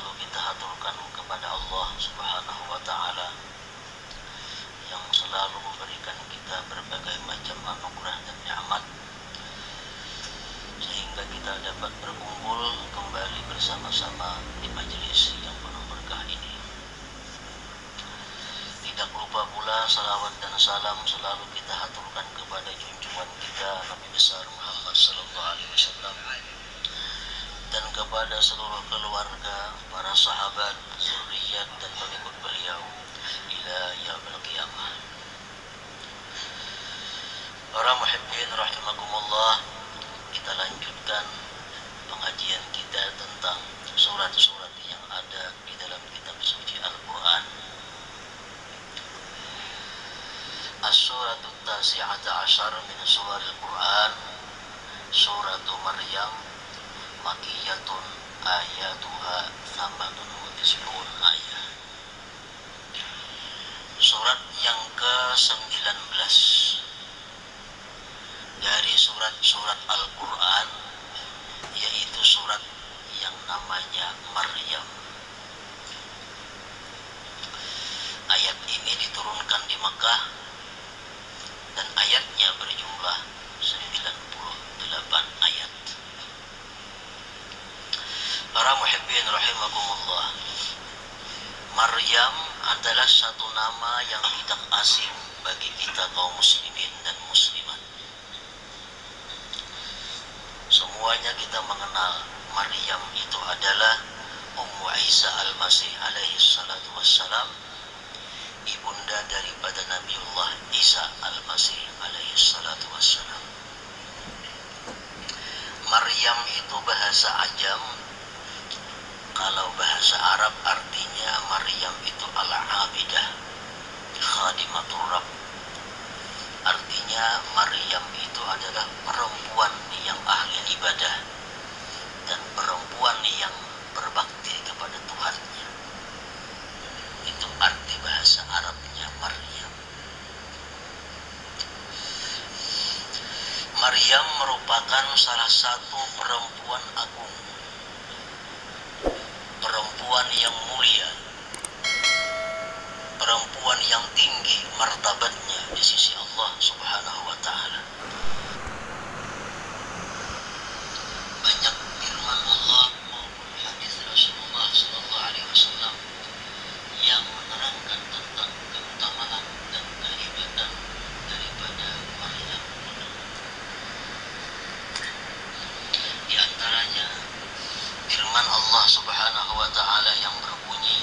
selalu kita haturkan kepada Allah Subhanahu wa Ta'ala yang selalu memberikan kita berbagai macam anugerah dan nikmat sehingga kita dapat berkumpul kembali bersama-sama di majelis yang penuh berkah ini. Tidak lupa pula salawat dan salam selalu kita haturkan kepada junjungan kita Nabi besar Muhammad sallallahu alaihi wasallam dan kepada seluruh keluarga, para sahabat, zuriyat dan pengikut beliau ila yaumil qiyamah. Para muhibbin rahimakumullah, kita lanjutkan pengajian kita tentang surat-surat yang ada di dalam kitab suci Al-Quran. As-suratul tasi'ata asyar min suwaril Quran, suratu Maryam, makiyatun ayatuha thamanun wa tis'un ayat. Surat yang ke-19 dari surat-surat Al-Quran, yaitu surat yang namanya Maryam. Ayat ini diturunkan di Makkah dan ayatnya berjumlah 98 ayat. Para muhibbin rahimakumullah, Maryam adalah satu nama yang tidak asing bagi kita kaum muslimin dan muslimat. Semuanya kita mengenal Maryam itu adalah Ummu Isa al-Masih alaihi salatu wassalam, ibunda daripada Nabiullah Isa al-Masih alaihi salatu wassalam. Maryam itu bahasa Ajam. Kalau bahasa Arab artinya Maryam itu al-abidah, khadimatur Rabb. Artinya Maryam itu adalah perempuan yang ahli ibadah dan perempuan yang berbakti kepada Tuhannya. Itu arti bahasa Arabnya Maryam. Maryam merupakan salah satu perempuan agung, perempuan yang mulia, perempuan yang tinggi martabatnya di sisi Allah Subhanahu wa Ta'ala. Banyak firman Allah maupun hadis Rasulullah sallallahu alaihi wasallam yang menerangkan tentang keutamaan dan kehebatan daripada Maryam. Di antaranya firman Allah Subhanahu wa Ta'ala yang berbunyi,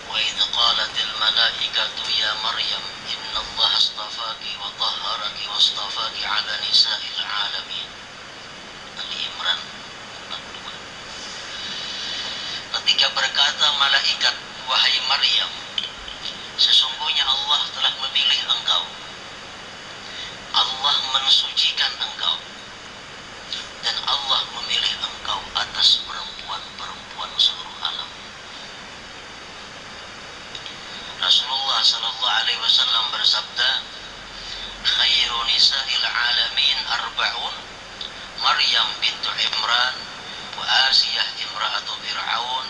wa idh qalatil malaikatu ya Maryam innallaha astafaki wa tahharaki wa astafaki ala nisa'il alamin. Ali Imran 42. Ketika berkata malaikat, wahai Maryam, sesungguhnya Allah telah memilih engkau, Allah mensucikan engkau, dan Allah memilih engkau atas perempuan-perempuan seluruh alam. Rasulullah sallallahu alaihi wasallam bersabda, khairu nisa'il alamin arba'un, Maryam bintu Imran, wa Asiyah imra'atu Fir'aun,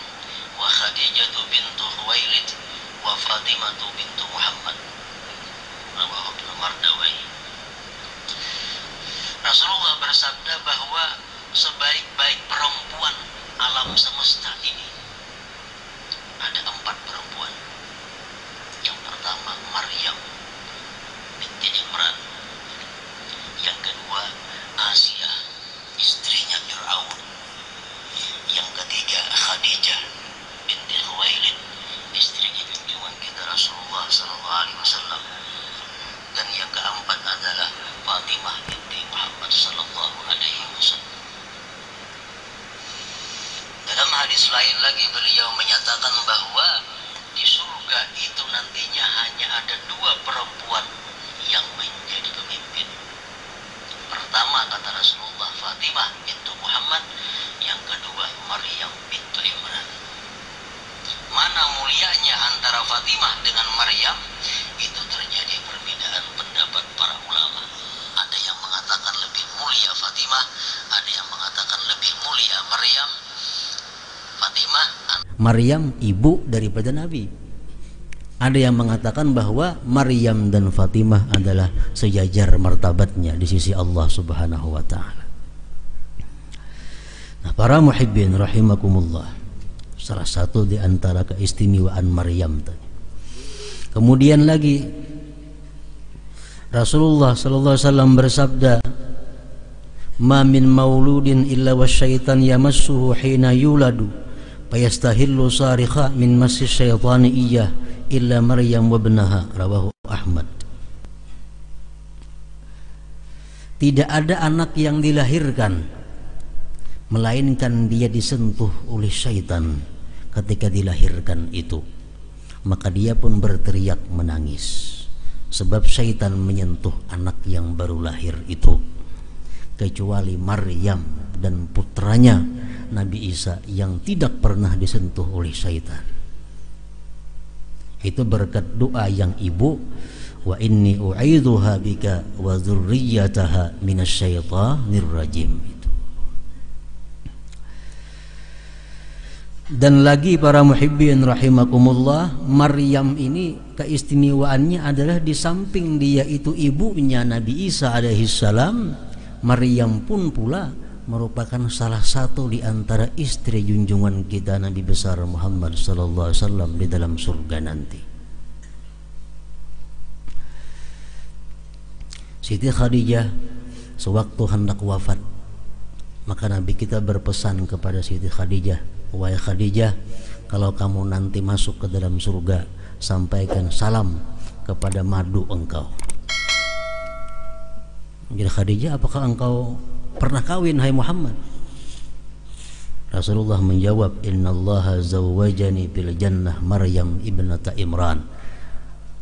wa Khadijah bintu Khuwailid, wa Fatimah bintu Muhammad. Rawahu Ibnu Mardawayh. Rasulullah bersabda bahwa sebaik-baik perempuan alam semesta ini ada 4 perempuan. Yang pertama Maryam binti Imran, yang kedua Asiyah istrinya Fir'aun, yang ketiga Khadijah binti Khuwailid istrinya junjungan kita Rasulullah sallallahu alaihi wasallam, dan yang keempat adalah Fatimah binti Muhammad sallallahu alaihi wasallam. Dalam hadis lain lagi beliau menyatakan bahwa di surga itu nantinya hanya ada 2 perempuan yang menjadi pemimpin. Pertama kata Rasulullah Fatimah bintu Muhammad, yang kedua Maryam bintu Imran. Mana mulianya antara Fatimah dengan Maryam? Itu terjadi perbedaan pendapat para ulama. Ada yang mengatakan lebih mulia Fatimah, ada yang mengatakan lebih mulia Maryam. Fatimah Maryam ibu daripada Nabi. Ada yang mengatakan bahwa Maryam dan Fatimah adalah sejajar martabatnya di sisi Allah Subhanahu wa taala. Nah, para muhibbin rahimakumullah, salah satu di antara keistimewaan Maryam tadi. Kemudian lagi Rasulullah sallallahu alaihi wasallam bersabda, "Ma min mauludin illa wasyaitan yamassuhu hina yuladu, fayastahillu sarikha min massis syaitani iyyah illa Maryam wa ibnaha." Rawahu Ahmad. Tidak ada anak yang dilahirkan melainkan dia disentuh oleh syaitan ketika dilahirkan itu, maka dia pun berteriak menangis, sebab syaitan menyentuh anak yang baru lahir itu, kecuali Maryam dan putranya Nabi Isa yang tidak pernah disentuh oleh syaitan. Itu berkat doa yang ibu, wa inni u'idzuha bika wa dzurriyyataha minasyaitonir rajim. Dan lagi para muhibbin rahimakumullah, Maryam ini keistimewaannya adalah di samping dia itu ibunya Nabi Isa alaihissalam, Maryam pun pula merupakan salah satu di antara istri junjungan kita Nabi besar Muhammad sallallahu alaihi wasallam di dalam surga nanti. Siti Khadijah sewaktu hendak wafat, maka Nabi kita berpesan kepada Siti Khadijah, "Wahai Khadijah, kalau kamu nanti masuk ke dalam surga, sampaikan salam kepada madu engkau." Jadi Khadijah, apakah engkau pernah kawin hai Muhammad? Rasulullah menjawab, "Innallaha zawwajani bil jannah Maryam ibnata Imran."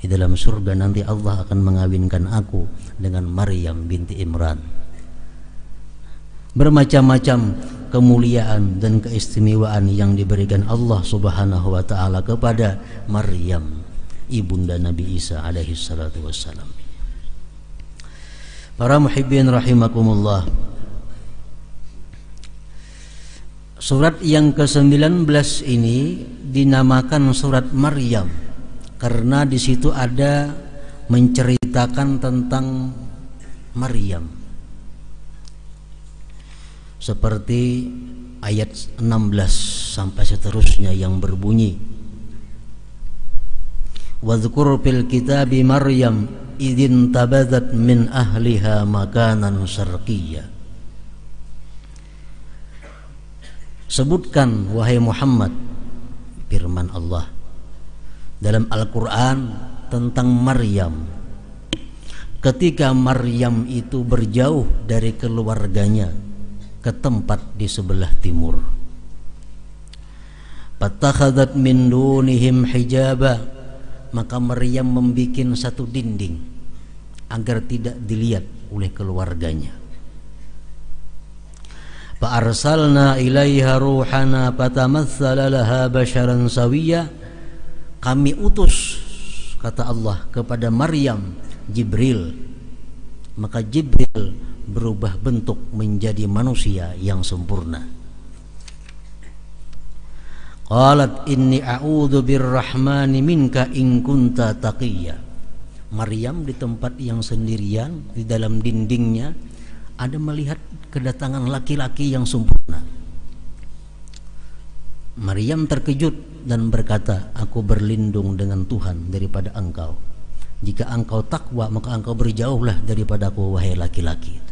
Di dalam surga nanti Allah akan mengawinkan aku dengan Maryam binti Imran. Bermacam-macam kemuliaan dan keistimewaan yang diberikan Allah Subhanahu wa taala kepada Maryam, ibunda Nabi Isa alaihi salatu wassalam. Para muhibbin rahimakumullah, surat yang ke-19 ini dinamakan surat Maryam karena di situ ada menceritakan tentang Maryam, seperti ayat 16 sampai seterusnya yang berbunyi, "Wadhkur fil kitabi Maryam idzin tabadat min ahliha makanan syarqiyya." Sebutkan wahai Muhammad firman Allah dalam Al-Quran tentang Maryam ketika Maryam itu berjauh dari keluarganya ke tempat di sebelah timur. Fatakhadat min dunihim hijaba, maka Maryam membikin satu dinding agar tidak dilihat oleh keluarganya. Fa arsalna ilaiha ruhana fatamatsala laha basharan sawiyya, kami utus, kata Allah, kepada Maryam Jibril, maka Jibril berubah bentuk menjadi manusia yang sempurna. Qalat inni a'udzu birrahmani minka in kunta taqiyya. Maryam di tempat yang sendirian di dalam dindingnya ada melihat kedatangan laki-laki yang sempurna. Maryam terkejut dan berkata, "Aku berlindung dengan Tuhan daripada engkau. Jika engkau takwa, maka engkau berjauhlah daripadaku, wahai laki-laki."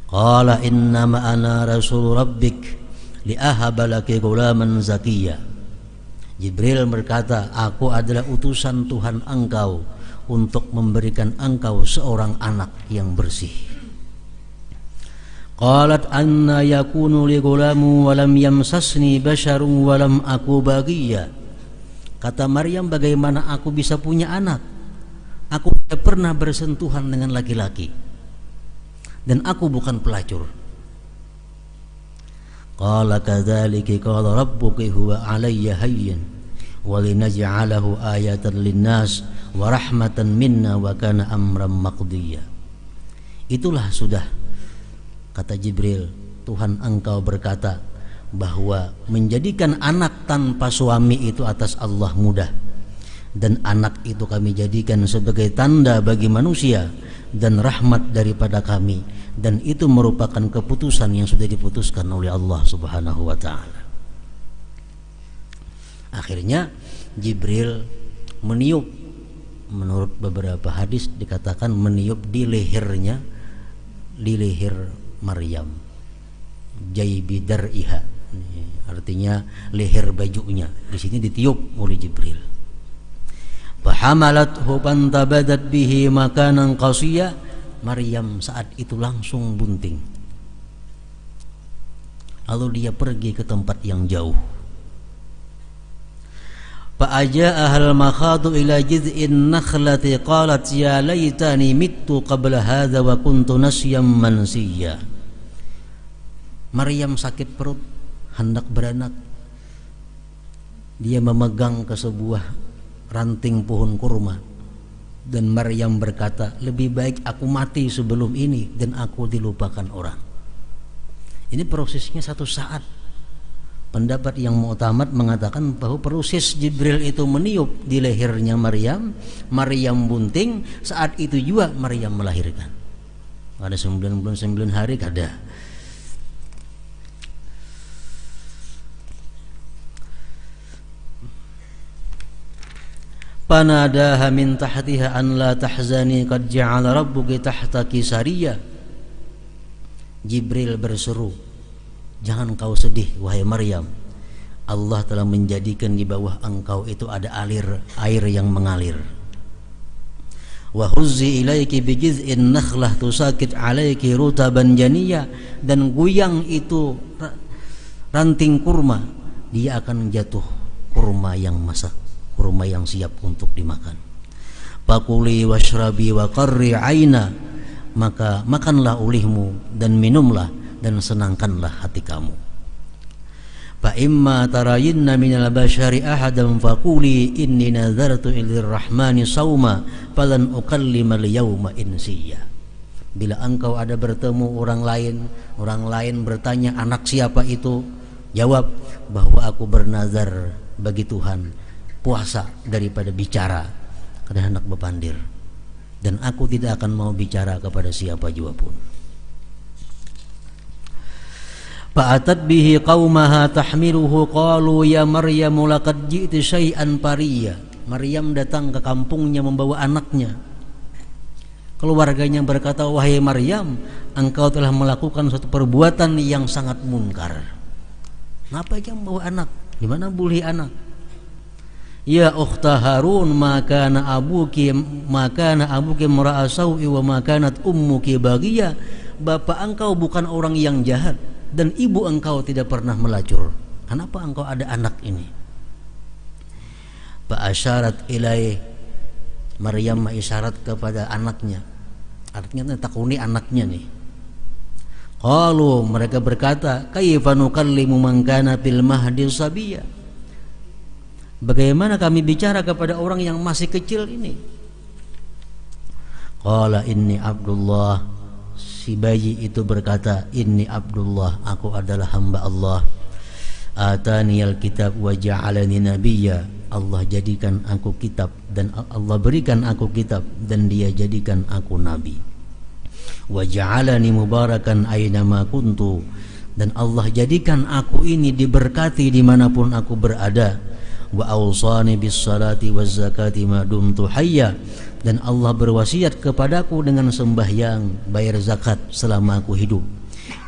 Qala innama ana rasul rabbik li'ahaba laki ghulaman zakiyya. Jibril berkata, "Aku adalah utusan Tuhan engkau untuk memberikan engkau seorang anak yang bersih." Qalat anna yakunu li ghulamu wa lam yamsasni basharun wa lam aku baghiyya. Kata Maryam, bagaimana aku bisa punya anak? Aku tidak pernah bersentuhan dengan laki-laki, dan aku bukan pelacur. Qala kadzalika qala rabbuki huwa 'alayya hayyin wa linaj'alahu ayatan linnas wa rahmatan minna wa kana amran maqdiyya. Itulah sudah, kata Jibril, Tuhan engkau berkata, bahwa menjadikan anak tanpa suami itu atas Allah mudah, dan anak itu kami jadikan sebagai tanda bagi manusia dan rahmat daripada kami, dan itu merupakan keputusan yang sudah diputuskan oleh Allah Subhanahu wa ta'ala. Akhirnya Jibril meniup, menurut beberapa hadis dikatakan meniup di lehernya, di leher Maryam, jaybi dar'iha, artinya leher bajunya, di sini ditiup oleh Jibril. Fahamalathu fantabadat bihi makanan qasiyya, Maryam saat itu langsung bunting, lalu dia pergi ke tempat yang jauh. Fa'aja'aha al-makhadu ila jiz'in nakhlati qalat ya laitani mittu qabla hadha wa kuntu nasyan mansiyya. Maryam sakit perut, hendak beranak. Dia memegang ke sebuah ranting pohon kurma, dan Maryam berkata, lebih baik aku mati sebelum ini dan aku dilupakan orang. Ini prosesnya satu saat. Pendapat yang mu'tamad mengatakan bahwa proses Jibril itu meniup di lehernya Maryam, Maryam bunting, saat itu juga Maryam melahirkan. Ada 99 hari kada. Panadaha min tahtiha an la tahzani qad ja'ala rabbuki tahtaki sariya. Jibril berseru, jangan kau sedih wahai Maryam, Allah telah menjadikan di bawah engkau itu ada air yang mengalir. Wa huzzi ilaiki bi jiz'in nakhlah tusakit alaiki rutaban janiyya, dan goyang itu ranting kurma, dia akan jatuh kurma yang masak, kurma yang siap untuk dimakan. Fakuli washrabi wa qarri aina, maka makanlah olehmu dan minumlah dan senangkanlah hati kamu. Fa imma tarayinna minal bashari ahadan faquli inni nazartu lirrahmani sauma falan ukallima al-yawma insiya. Bila engkau ada bertemu orang lain bertanya anak siapa itu, jawab bahwa aku bernazar bagi Tuhan puasa daripada bicara kepada anak bepandir, dan aku tidak akan mau bicara kepada siapa jua pun. Fa'atat bihi qaumaha tahmiluhu qalu ya Maryam laqad ji'ti syai'an pariya. Maryam datang ke kampungnya membawa anaknya. Keluarganya berkata, wahai Maryam, engkau telah melakukan suatu perbuatan yang sangat munkar. Kenapa kamu membawa anak? Di mana boleh anak? Ya ukhta Harun, maka na abuki mura'a sawi wa makanat ummuki baghiya. Bapak engkau bukan orang yang jahat dan ibu engkau tidak pernah melacur. Kenapa engkau ada anak ini? Fa asyarat ilaih, Maryam isyarat kepada anaknya. Artinya takuni anaknya nih. Qalu, mereka berkata, kaifa nukallimu man kana fil mahdi sabiyya. Bagaimana kami bicara kepada orang yang masih kecil ini? Qala inni Abdullah. Si bayi itu berkata, inni Abdullah, aku adalah hamba Allah. Ataniyal kitab wa ja'alani nabiyya. Allah jadikan aku kitab dan Allah berikan aku kitab dan dia jadikan aku nabi. Wa ja'alani mubarakan aynama kuntu, dan Allah jadikan aku ini diberkati dimanapun aku berada. Wa awsani bis salati waz zakati ma dumtu hayya, dan Allah berwasiat kepadaku dengan sembahyang, bayar zakat selama aku hidup.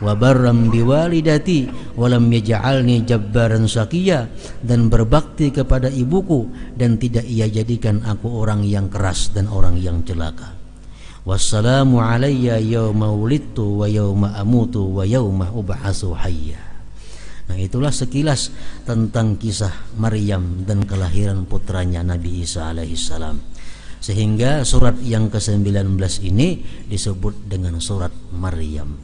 Wa barram biwalidati wa lam yaj'alni jabbaran syaqiyya, dan berbakti kepada ibuku dan tidak ia jadikan aku orang yang keras dan orang yang celaka. Wassalamu alayya yauma wulidtu wa yauma amutu wa yauma ub'atsu hayya. Nah, itulah sekilas tentang kisah Maryam dan kelahiran putranya Nabi Isa alaihissalam. Sehingga surat yang ke-19 ini disebut dengan surat Maryam.